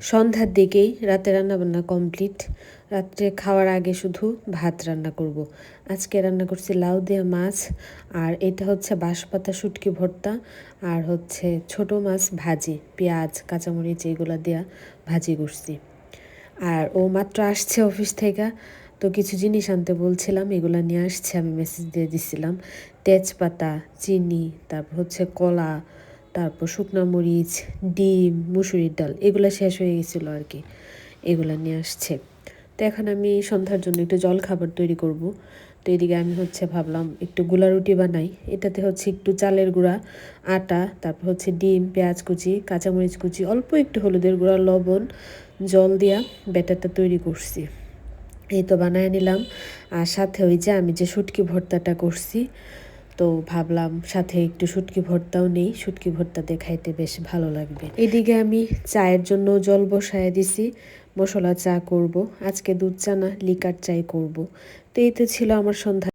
সন্ধ্যার দিকেই রাতে রান্নাবান্না কমপ্লিট। রাত্রে খাওয়ার আগে শুধু ভাত রান্না করব। আজকে রান্না করছি লাউ দিয়ে মাছ, আর এটা হচ্ছে বাঁশপাতা শুটকি ভর্তা, আর হচ্ছে ছোট মাছ ভাজি, পেঁয়াজ কাঁচামরিচ এগুলো দেওয়া ভাজি করছি। আর ও মাত্র আসছে অফিস থেকে, তো কিছু জিনিস আনতে বলছিলাম, এগুলো নিয়ে আসছে, আমি মেসেজ দিয়ে দিছিলাম। তেজপাতা, চিনি, তারপর হচ্ছে কলা, তারপর শুকনো মরিচ, ডিম, মুসুরির ডাল, এগুলো শেষ হয়ে গেছিলো আর কি, এগুলো নিয়ে আসছে। তো এখন আমি সন্ধ্যার জন্য একটু জল খাবার তৈরি করব। তো এদিকে আমি হচ্ছে ভাবলাম একটু গুলা রুটি বানাই। এটাতে হচ্ছে একটু চালের গুঁড়া, আটা, তারপর হচ্ছে ডিম, পেঁয়াজ কুচি, কাঁচামরিচ কুচি, অল্প একটু হলুদের গুঁড়া, লবণ, জল দিয়া ব্যাটারটা তৈরি করছি। এই তো বানায় নিলাম। আর সাথে ওই যে আমি যে শুটকি ভর্তাটা করছি, তো ভাবলাম সাথে একটু শুটকি ভর্তাও নেই, শুটকি ভর্তা দিয়ে খাইতে বেশ ভালো লাগবে। এদিকে আমি চায়ের জন্য জল বসায় দিছি, মশলা চা করব। আজকে দুধ চা না, লিকার চাই করব। তো এই তো ছিল আমার সন্ধ্যা।